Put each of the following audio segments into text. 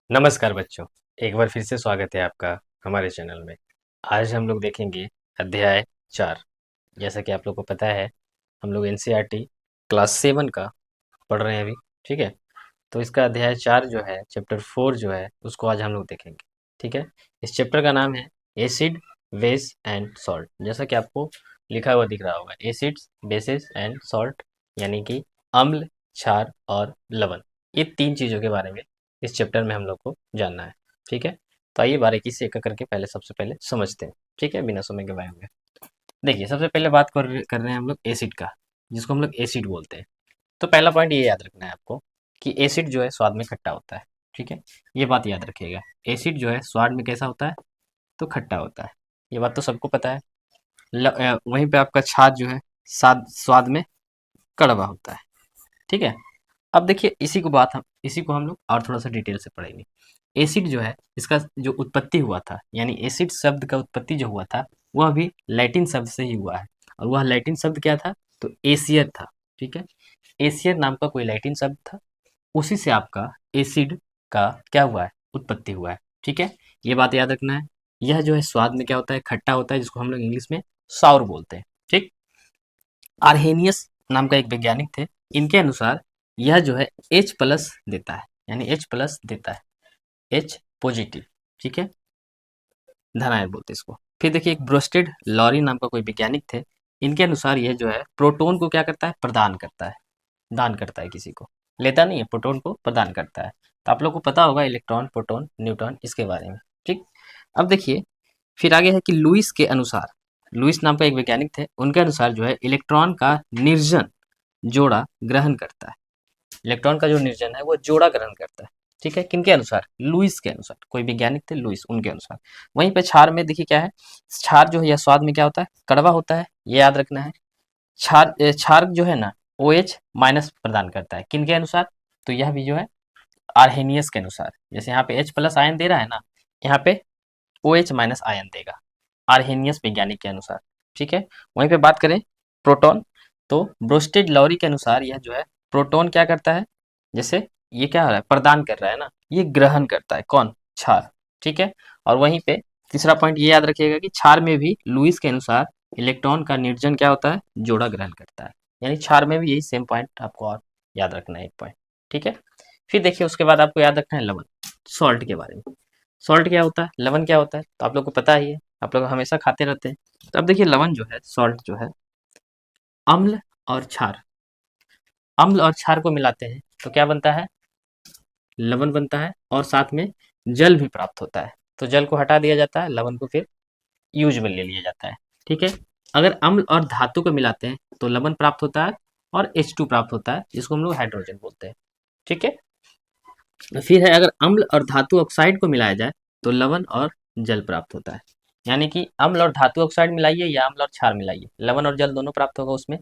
नमस्कार बच्चों, एक बार फिर से स्वागत है आपका हमारे चैनल में। आज हम लोग देखेंगे अध्याय 4। जैसा कि आप लोग को पता है, हम लोग एनसीईआरटी क्लास 7 का पढ़ रहे हैं अभी, ठीक है? तो इसका अध्याय 4 जो है, चैप्टर 4 जो है, उसको आज हम लोग देखेंगे, ठीक है? इस चैप्टर का नाम है एसिड, बेस एंड सॉल्ट। जैसा कि आपको लिखा हुआ दिख रहा होगा, एसिड्स, बेसिस एंड सॉल्ट, यानी कि अम्ल, क्षार और लवण। ये 3 चीज़ों के बारे में इस चैप्टर में हम लोग को जानना है, ठीक है? तो आइए बारीकी से एक-एक करके सबसे पहले समझते हैं, ठीक है? बिना समय गवाए हुए। देखिए, सबसे पहले बात कर रहे हैं हम लोग एसिड का, जिसको हम लोग एसिड बोलते हैं। तो पहला पॉइंट ये याद रखना है आपको कि एसिड जो है स्वाद में खट्टा होता है, ठीक है? ये बात याद रखिएगा। एसिड जो है स्वाद में कैसा होता है? तो खट्टा होता है। ये बात तो सबको पता है। वहीं पे आपका छाछ जो है स्वाद में कड़वा होता है, ठीक है? अब देखिए, इसी को हम लोग और थोड़ा सा डिटेल से पढ़ेंगे। एसिड जो है, इसका जो उत्पत्ति हुआ था, यानी एसिड शब्द का उत्पत्ति जो हुआ था, वह भी लैटिन शब्द से ही हुआ है। और वह लैटिन शब्द क्या था? तो एसियर था, ठीक है? एसियर नाम का कोई लैटिन शब्द था, उसी से आपका एसिड का क्या हुआ है? उत्पत्ति हुआ है, ठीक है? ये बात याद रखना है। यह जो है स्वाद में क्या होता है? खट्टा होता है, जिसको हम लोग इंग्लिश में साउर बोलते हैं, ठीक? आर्हेनियस नाम का एक वैज्ञानिक थे। इनके अनुसार यह जो है H प्लस देता है, यानी H प्लस देता है, H पॉजिटिव, ठीक है? धनायन बोलते हैं इसको। फिर देखिए, एक ब्रोस्टेड लॉरी नाम का कोई वैज्ञानिक थे। इनके अनुसार यह जो है प्रोटॉन को क्या करता है? प्रदान करता है, दान करता है किसी को। लेता नहीं है, प्रोटॉन को प्रदान करता है। तो आप लोग को पता होगा इलेक्ट्रॉन, प्रोटॉन, न्यूट्रॉन इसके बारे में, ठीक? अब देखिए, फिर आगे है कि लुईस के अनुसार, लुईस नाम का एक वैज्ञानिक थे, उनके अनुसार जो है इलेक्ट्रॉन का निर्जन जोड़ा ग्रहण करता है। इलेक्ट्रॉन का जो निर्जन है वो जोड़ा ग्रहण करता है, ठीक है? किनके अनुसार? लुईस के अनुसार। कोई वैज्ञानिक थे लुईस, उनके अनुसार। वहीं पे क्षार में देखिए क्या है? क्षार जो है यह स्वाद में क्या होता है? कड़वा होता है, ये याद रखना है। क्षार जो है ना, OH माइनस प्रदान करता है, किनके अनुसार? तो यह भी जो है आर्हेनियस के अनुसार। जैसे यहाँ पे H प्लस आयन दे रहा है ना, यहाँ पे OH माइनस आयन देगा, आर्हेनियस वैज्ञानिक के अनुसार, ठीक है? वहीं पे बात करें प्रोटॉन, तो ब्रोस्टेड लॉरी के अनुसार यह जो है प्रोटॉन क्या करता है? जैसे ये क्या हो रहा है? प्रदान कर रहा है ना, ये ग्रहण करता है, कौन? क्षार, ठीक है? और वहीं पे तीसरा पॉइंट ये याद रखिएगा कि क्षार में भी लुईस के अनुसार इलेक्ट्रॉन का निर्जन क्या होता है? जोड़ा ग्रहण करता है। यानी क्षार में भी यही सेम पॉइंट आपको और याद रखना है, एक पॉइंट, ठीक है? फिर देखिए, उसके बाद आपको याद रखना है लवण, सॉल्ट के बारे में। सॉल्ट क्या होता है? लवण क्या होता है? तो आप लोग को पता ही है, आप लोग हमेशा खाते रहते हैं। तो अब देखिए, लवण जो है, सॉल्ट जो है, अम्ल और क्षार, अम्ल और क्षार को मिलाते हैं तो क्या बनता है? लवण बनता है, और साथ में जल भी प्राप्त होता है। तो जल को हटा दिया जाता है, लवण को फिर यूज में ले लिया जाता है, ठीक है? अगर अम्ल और धातु को मिलाते हैं तो लवण प्राप्त होता है और H2 प्राप्त होता है, जिसको हम लोग हाइड्रोजन बोलते हैं, ठीक है? फिर है, अगर अम्ल और धातु ऑक्साइड को मिलाया जाए तो लवण और जल प्राप्त होता है। यानी कि अम्ल और धातु ऑक्साइड मिलाइए या अम्ल और क्षार मिलाइए, लवण और जल दोनों प्राप्त होगा उसमें।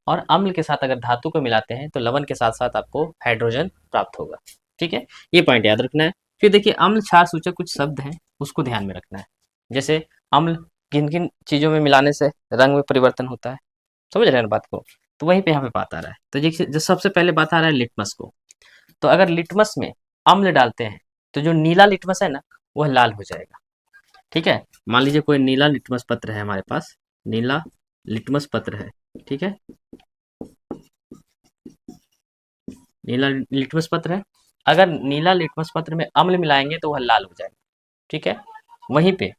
और अम्ल के साथ अगर धातु को मिलाते हैं तो लवण के साथ साथ आपको हाइड्रोजन प्राप्त होगा, ठीक है? ये पॉइंट याद रखना है। फिर देखिए, अम्ल क्षार सूचक कुछ शब्द हैं, उसको ध्यान में रखना है। जैसे अम्ल किन किन चीजों में मिलाने से रंग में परिवर्तन होता है, समझ रहे हैं ना बात को? तो वहीं पे यहाँ पे बात आ रहा है। तो देखिए, जो सबसे पहले बात आ रहा है लिटमस को। तो अगर लिटमस में अम्ल डालते हैं तो जो नीला लिटमस है ना, वह लाल हो जाएगा, ठीक है? मान लीजिए कोई नीला लिटमस पत्र है हमारे पास, नीला लिटमस पत्र है, ठीक है? नीला लिटमस पत्र है। अगर नीला लिटमस पत्र में अम्ल मिलाएंगे तो वह लाल हो जाएगा, ठीक है? वहीं पे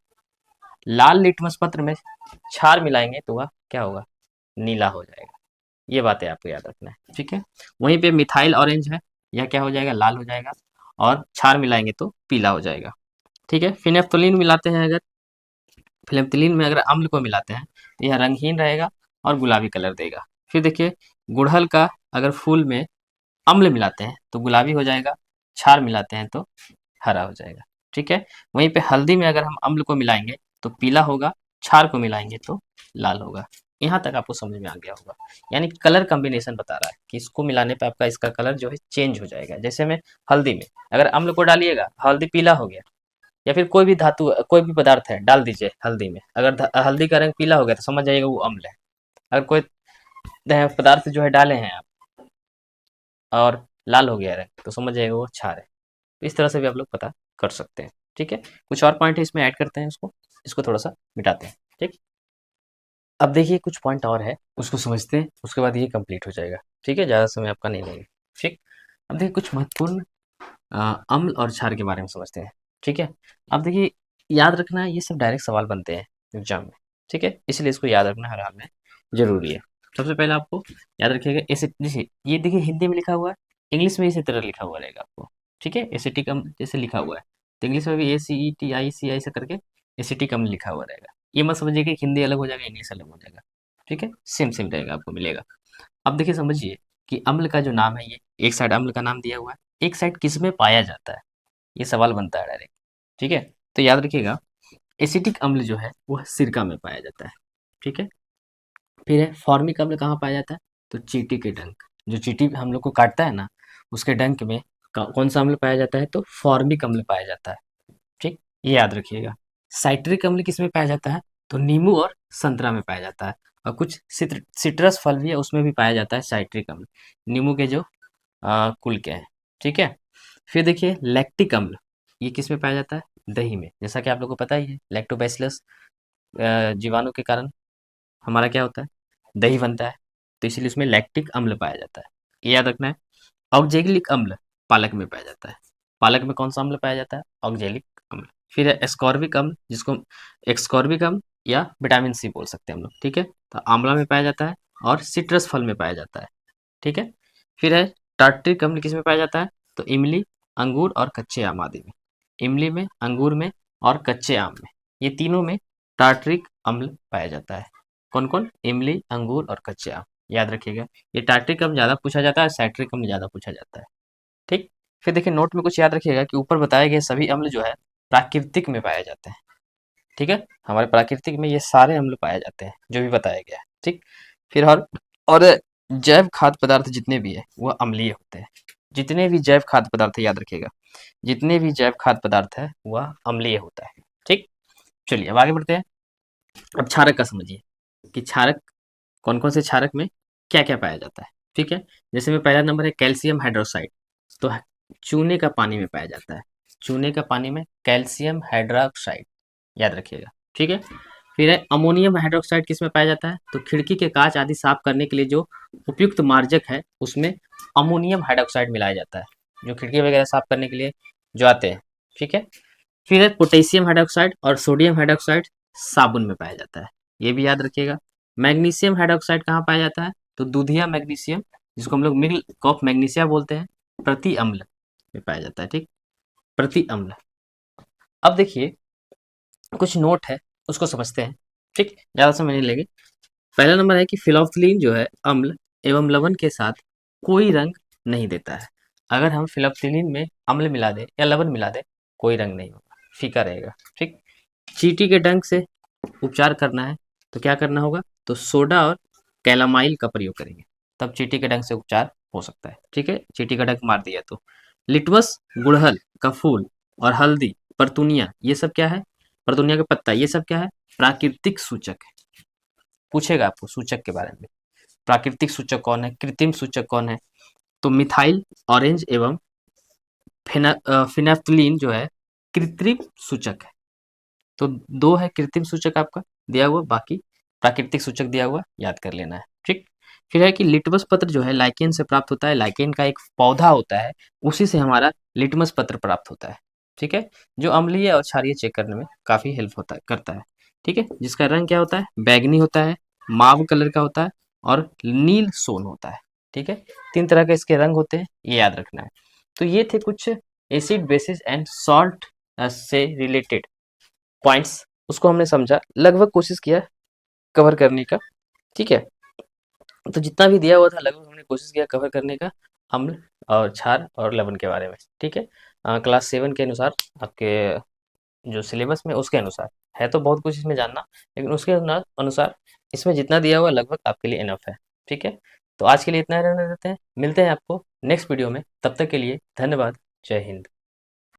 लाल लिटमस पत्र में क्षार मिलाएंगे तो वह क्या होगा? नीला हो जाएगा। ये बातें आपको याद रखना है, ठीक है? वहीं पे मिथाइल ऑरेंज है, यह क्या हो जाएगा? लाल हो जाएगा। और क्षार मिलाएंगे तो पीला हो जाएगा, ठीक है? फिनेफ्थलीन मिलाते हैं अगर, फिनेफ्थलीन में अगर अम्ल को मिलाते हैं तो यह रंगहीन रहेगा और गुलाबी कलर देगा। फिर देखिए, गुड़हल का अगर फूल में अम्ल मिलाते हैं तो गुलाबी हो जाएगा, क्षार मिलाते हैं तो हरा हो जाएगा, ठीक है? वहीं पे हल्दी में अगर हम अम्ल को मिलाएंगे तो पीला होगा, क्षार को मिलाएंगे तो लाल होगा। यहाँ तक आपको समझ में आ गया होगा। यानी कलर कॉम्बिनेशन बता रहा है कि इसको मिलाने पे आपका इसका कलर जो है चेंज हो जाएगा। जैसे में हल्दी में अगर अम्ल को डालिएगा, हल्दी पीला हो गया। या फिर कोई भी धातु, कोई भी पदार्थ है डाल दीजिए हल्दी में, अगर हल्दी का रंग पीला हो गया तो समझ जाइएगा वो अम्ल है। अगर कोई पदार्थ जो है डाले हैं आप और लाल हो गया रंग, तो समझ जाइएगा वो क्षार है। तो इस तरह से भी आप लोग पता कर सकते हैं। ठीक है, कुछ और पॉइंट है इसमें ऐड करते हैं, इसको इसको थोड़ा सा मिटाते हैं। ठीक, अब देखिए कुछ पॉइंट और है, उसको समझते हैं, उसके बाद ये कंप्लीट हो जाएगा। ठीक है, ज़्यादा समय आपका नहीं लगेगा। ठीक, अब देखिए कुछ महत्वपूर्ण अम्ल और क्षार के बारे में समझते हैं। ठीक है, अब देखिए याद रखना, ये सब डायरेक्ट सवाल बनते हैं एग्जाम में। ठीक है, इसलिए इसको याद रखना हर हाल में जरूरी है। सबसे पहले आपको याद रखिएगा एसिड, जैसे ये देखिए हिंदी में लिखा हुआ है, इंग्लिश में इसी तरह लिखा हुआ रहेगा आपको। ठीक है, एसिटिक अम्ल जैसे लिखा हुआ है, तो इंग्लिश में भी ACETIC ऐसा करके एसिटिक अम्ल लिखा हुआ रहेगा। ये मत समझिए कि हिंदी अलग हो जाएगा, इंग्लिश अलग हो जाएगा। ठीक है, सेम सेम रहेगा, आपको मिलेगा। अब देखिए समझिए कि अम्ल का जो नाम है, ये एक साइड अम्ल का नाम दिया हुआ है, एक साइड किस में पाया जाता है, ये सवाल बनता है डायरेक्ट। ठीक है, तो याद रखिएगा एसिटिक अम्ल जो है वह सिरका में पाया जाता है। ठीक है, फिर है फॉर्मिक अम्ल कहाँ पाया जाता है, तो चींटी के डंक, जो चींटी हम लोग को काटता है ना, उसके डंक में कौन सा अम्ल पाया जाता है, तो फॉर्मिक अम्ल पाया जाता है। ठीक, ये याद रखिएगा। साइट्रिक अम्ल किस में पाया जाता है, तो नींबू और संतरा में पाया जाता है, और कुछ सिट्रस फल भी है उसमें भी पाया जाता है साइट्रिक अम्ल, नींबू के जो कुल के हैं। ठीक है, फिर देखिए लैक्टिक अम्ल, ये किस में पाया जाता है, दही में। जैसा कि आप लोगों को पता ही है, लैक्टोबैसिलस जीवाणु के कारण हमारा क्या होता है, दही बनता है, तो इसीलिए उसमें लैक्टिक अम्ल पाया जाता है। ये याद रखना है। ऑक्जेलिक अम्ल पालक में पाया जाता है, पालक में कौन सा अम्ल पाया जाता है, ऑक्जेलिक अम्ल। फिर है एस्कॉर्बिक अम्ल, जिसको एक्सकॉर्बिक अम्ल या विटामिन सी बोल सकते हैं हम लोग। ठीक है, तो आंवला में पाया जाता है और सिट्रस फल में पाया जाता है। ठीक है, फिर है टार्ट्रिक अम्ल, किस में पाया जाता है, तो इमली, अंगूर और कच्चे आम आदि में। इमली में, अंगूर में और कच्चे आम में, ये तीनों में टार्ट्रिक अम्ल पाया जाता है। कौन कौन, इमली, अंगूर और कच्चे आम, याद रखिएगा। ये टार्ट्रिक अम्ल ज़्यादा पूछा जाता है, साइट्रिक अम्ल ज़्यादा पूछा जाता है। ठीक, फिर देखिए नोट में कुछ याद रखिएगा कि ऊपर बताए गए सभी अम्ल जो है प्राकृतिक में पाए जाते हैं। ठीक है, हमारे प्राकृतिक में ये सारे अम्ल पाए जाते हैं जो भी बताया गया है। ठीक, फिर और जैव खाद्य पदार्थ जितने भी है वह अम्लीय होते हैं। जितने भी जैव खाद्य पदार्थ है, याद रखिएगा, जितने भी जैव खाद्य पदार्थ है वह अम्लीय होता है। ठीक, चलिए अब आगे बढ़ते हैं। अब क्षारक का समझिए कि क्षारक कौन कौन से क्षारक में क्या क्या पाया जाता है। ठीक है, जैसे में पहला नंबर है कैल्शियम हाइड्रोक्साइड, तो चूने का पानी में पाया जाता है, चूने का पानी में कैल्शियम हाइड्रोक्साइड, याद रखिएगा। ठीक है, फिर है अमोनियम हाइड्रोक्साइड, किस में पाया जाता है, तो खिड़की के कांच आदि साफ करने के लिए जो उपयुक्त मार्जक है उसमें अमोनियम हाइड्रोक्साइड मिलाया जाता है, जो खिड़की वगैरह साफ करने के लिए जो आते हैं। ठीक है, फिर है पोटेशियम हाइड्रोक्साइड और सोडियम हाइड्रोक्साइड साबुन में पाया जाता है, ये भी याद रखिएगा। मैग्नीशियम हाइड्रोक्साइड कहाँ पाया जाता है, तो दूधिया मैग्नीशियम, जिसको हम लोग मिल्क ऑफ मैग्नीशिया बोलते हैं, प्रति अम्ल में पाया जाता है। ठीक, प्रति अम्ल। अब देखिए कुछ नोट है, उसको समझते हैं। ठीक, ज़्यादा समय नहीं लेंगे। पहला नंबर है कि फिनोल्फ्थालीन जो है अम्ल एवं लवण के साथ कोई रंग नहीं देता है। अगर हम फिनोल्फ्थालीन में अम्ल मिला दें या लवण मिला दें, कोई रंग नहीं होगा, फीका रहेगा। ठीक, चींटी के डंक से उपचार करना है तो क्या करना होगा, तो सोडा और कैलामाइल का प्रयोग करेंगे, तब चींटी के डंक से उपचार हो सकता है। ठीक है, चींटी का डंक मार दिया तो लिटमस, गुड़हल का फूल और हल्दी, परतुनिया, ये सब क्या है, परतुनिया का पत्ता, ये सब क्या है, प्राकृतिक सूचक है। पूछेगा आपको सूचक के बारे में, प्राकृतिक सूचक कौन है, कृत्रिम सूचक कौन है, तो मिथाइल ऑरेंज एवं फिनाफ्थलीन जो है कृत्रिम सूचक है। तो दो है कृत्रिम सूचक आपका दिया हुआ, बाकी प्राकृतिक सूचक दिया हुआ, याद कर लेना है। ठीक, फिर है कि लिटमस पत्र जो है लाइकेन से प्राप्त होता है, लाइकेन का एक पौधा होता है, उसी से हमारा लिटमस पत्र प्राप्त होता है। ठीक है, जो अम्लीय और क्षारीय चेक करने में काफी हेल्प होता है, करता है। ठीक है, जिसका रंग क्या होता है, बैगनी होता है, माव कलर का होता है और नील सोन होता है। ठीक है, तीन तरह के इसके रंग होते हैं, ये याद रखना है। तो ये थे कुछ एसिड बेसिस एंड सॉल्ट से रिलेटेड पॉइंट्स, उसको हमने समझा, लगभग कोशिश किया कवर करने का। ठीक है, तो जितना भी दिया हुआ था लगभग हमने कोशिश किया कवर करने का, अम्ल और क्षार और लवण के बारे में। ठीक है, क्लास 7 के अनुसार आपके जो सिलेबस में उसके अनुसार है, तो बहुत कुछ इसमें जानना, लेकिन उसके अनुसार इसमें जितना दिया हुआ लगभग आपके लिए इनफ है। ठीक है, तो आज के लिए इतना रहने देते हैं, मिलते हैं आपको नेक्स्ट वीडियो में, तब तक के लिए धन्यवाद, जय हिंद।